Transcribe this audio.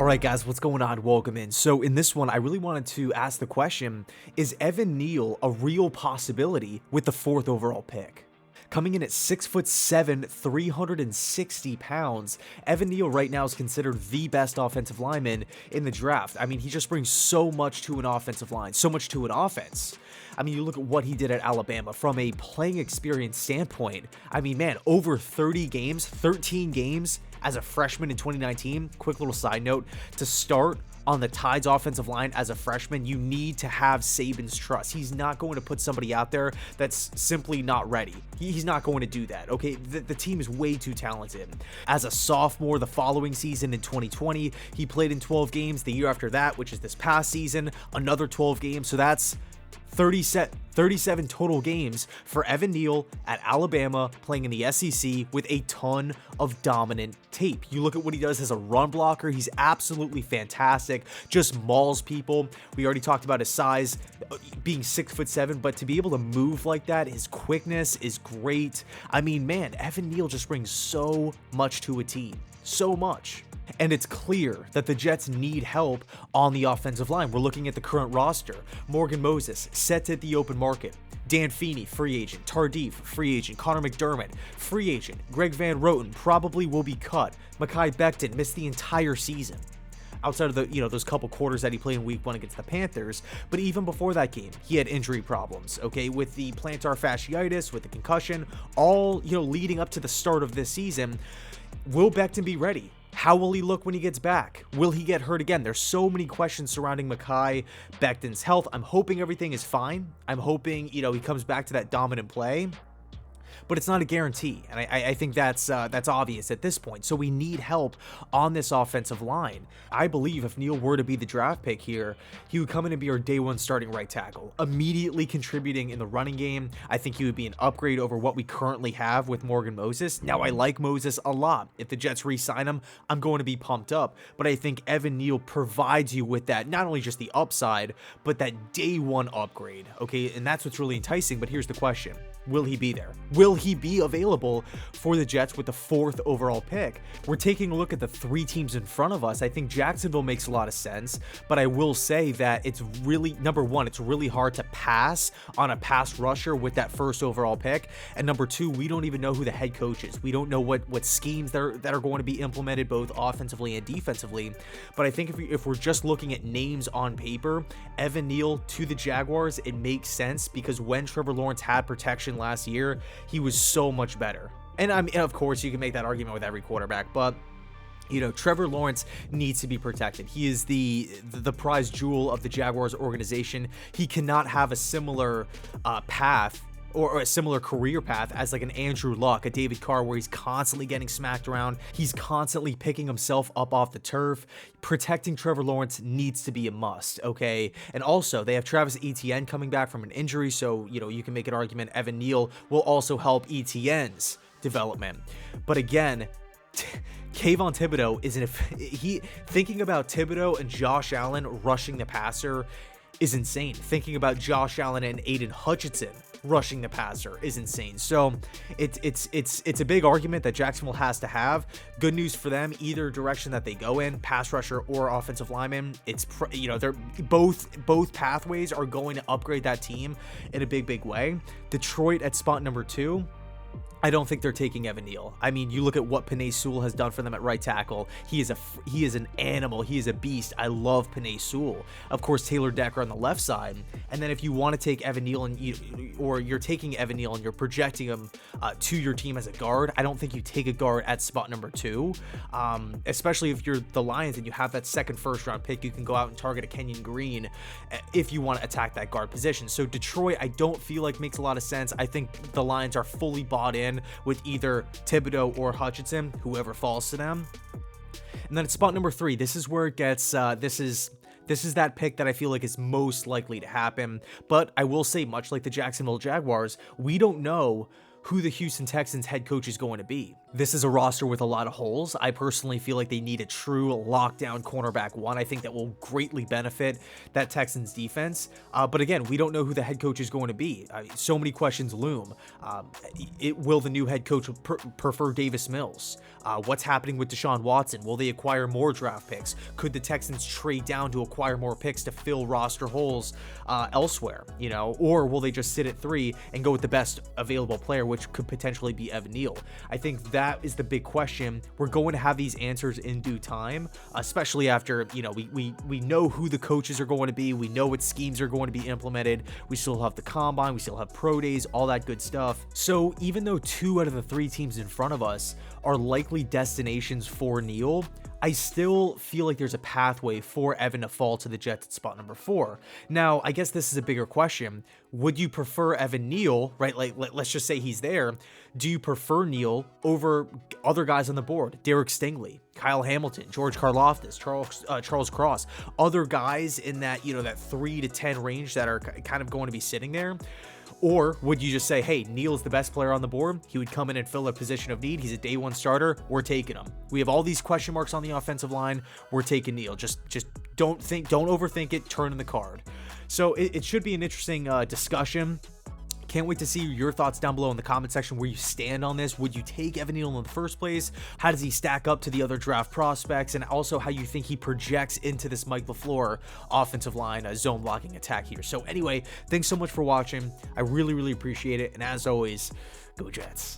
Alright guys, what's going on? Welcome in. So in this one, I really wanted to ask the question, is Evan Neal a real possibility with the 4th overall pick? Coming in at 6'7", 360 pounds, Evan Neal right now is considered the best offensive lineman in the draft. I mean, he just brings so much to an offensive line, so much to an offense. I mean, you look at what he did at Alabama from a playing experience standpoint. I mean, man, over 30 games, 13 games as a freshman in 2019. Quick little side note, to start on the Tide's offensive line as a freshman, you need to have Saban's trust. He's not going to put somebody out there that's simply not ready. He's not going to do that, okay? The team is way too talented. As a sophomore the following season in 2020, he played in 12 games. The year after that, which is this past season, another 12 games. So that's 37 total games for Evan Neal at Alabama, playing in the SEC with a ton of dominant tape. You look at what he does as a run blocker, he's absolutely fantastic, just mauls people. We already talked about his size being 6'7", but to be able to move like that, his quickness is great. I mean, man, Evan Neal just brings so much to a team, so much. And it's clear that the Jets need help on the offensive line. We're looking at the current roster. Morgan Moses, set at the open market. Dan Feeney, free agent. Tardif, free agent. Connor McDermott, free agent. Greg Van Roten probably will be cut. Mekhi Becton missed the entire season, outside of the, those couple quarters that he played in week 1 against the Panthers. But even before that game, he had injury problems, okay, with the plantar fasciitis, with the concussion, all, leading up to the start of this season. Will Becton be ready? How will he look when he gets back? Will he get hurt again? There's so many questions surrounding Mekhi Becton's health. I'm hoping everything is fine. I'm hoping, he comes back to that dominant play. But it's not a guarantee, and I think that's obvious at this point. So we need help on this offensive line. I believe if Neal were to be the draft pick here, he would come in and be our day 1 starting right tackle, immediately contributing in the running game. I think he would be an upgrade over what we currently have with Morgan Moses. Now, I like Moses a lot. If the Jets re-sign him, I'm going to be pumped up. But I think Evan Neal provides you with that, not only just the upside, but that day 1 upgrade, okay? And that's what's really enticing. But here's the question. Will he be there? Will he be available for the Jets with the 4th overall pick? We're taking a look at the 3 teams in front of us. I think Jacksonville makes a lot of sense, but I will say that it's really, number 1, it's really hard to pass on a pass rusher with that 1st overall pick. And number 2, we don't even know who the head coach is. We don't know what schemes that are going to be implemented both offensively and defensively. But I think if we're just looking at names on paper, Evan Neal to the Jaguars, it makes sense because when Trevor Lawrence had protection last year, he was so much better. And I mean, of course, you can make that argument with every quarterback, but Trevor Lawrence needs to be protected. He is the prize jewel of the Jaguars organization. He cannot have a similar path or a similar career path as like an Andrew Luck, a David Carr, where he's constantly getting smacked around. He's constantly picking himself up off the turf. Protecting Trevor Lawrence needs to be a must, okay? And also, they have Travis Etienne coming back from an injury, so, you can make an argument Evan Neal will also help Etienne's development. But again, Kayvon Thibodeau thinking about Thibodeau and Josh Allen rushing the passer is insane. Thinking about Josh Allen and Aiden Hutchinson rushing the passer is insane. So it's a big argument that Jacksonville has to have. Good news for them, either direction that they go in, pass rusher or offensive lineman, they're both pathways are going to upgrade that team in a big way. Detroit at spot number 2. I don't think they're taking Evan Neal. I mean, you look at what Penei Sewell has done for them at right tackle. He is an animal. He is a beast. I love Penei Sewell. Of course, Taylor Decker on the left side. And then if you want to take Evan Neal or you're taking Evan Neal and you're projecting him to your team as a guard, I don't think you take a guard at spot number 2. Especially if you're the Lions and you have that 2nd first-round pick, you can go out and target a Kenyon Green if you want to attack that guard position. So Detroit, I don't feel like makes a lot of sense. I think the Lions are fully bought in with either Thibodeau or Hutchinson, whoever falls to them. And then at spot number 3, this is where it gets, this is that pick that I feel like is most likely to happen. But I will say, much like the Jacksonville Jaguars, we don't know who the Houston Texans head coach is going to be. This is a roster with a lot of holes. I personally feel like they need a true lockdown cornerback one. I think that will greatly benefit that Texans defense. But again, we don't know who the head coach is going to be. So many questions loom. Will the new head coach prefer Davis Mills? What's happening with Deshaun Watson? Will they acquire more draft picks? Could the Texans trade down to acquire more picks to fill roster holes elsewhere? Or will they just sit at 3 and go with the best available player, which could potentially be Evan Neal? I think that is the big question. We're going to have these answers in due time, especially after, we know who the coaches are going to be. We know what schemes are going to be implemented. We still have the combine. We still have pro days, all that good stuff. So even though 2 out of the 3 teams in front of us are likely destinations for Neal, I still feel like there's a pathway for Evan to fall to the Jets at spot number 4. Now, I guess this is a bigger question. Would you prefer Evan Neal, right? Like, let's just say he's there. Do you prefer Neal over other guys on the board? Derek Stingley, Kyle Hamilton, George Karlaftis, Charles Cross, other guys in that, that 3 to 10 range that are kind of going to be sitting there? Or would you just say, hey, Neal's the best player on the board. He would come in and fill a position of need. He's a day 1 starter. We're taking him. We have all these question marks on the offensive line. We're taking Neal. Just don't overthink it. Turn in the card. So it should be an interesting discussion. Can't wait to see your thoughts down below in the comment section where you stand on this. Would you take Evan Neal in the first place? How does he stack up to the other draft prospects? And also how you think he projects into this Mike LaFleur offensive line zone blocking attack here. So anyway, thanks so much for watching. I really, really appreciate it. And as always, go Jets.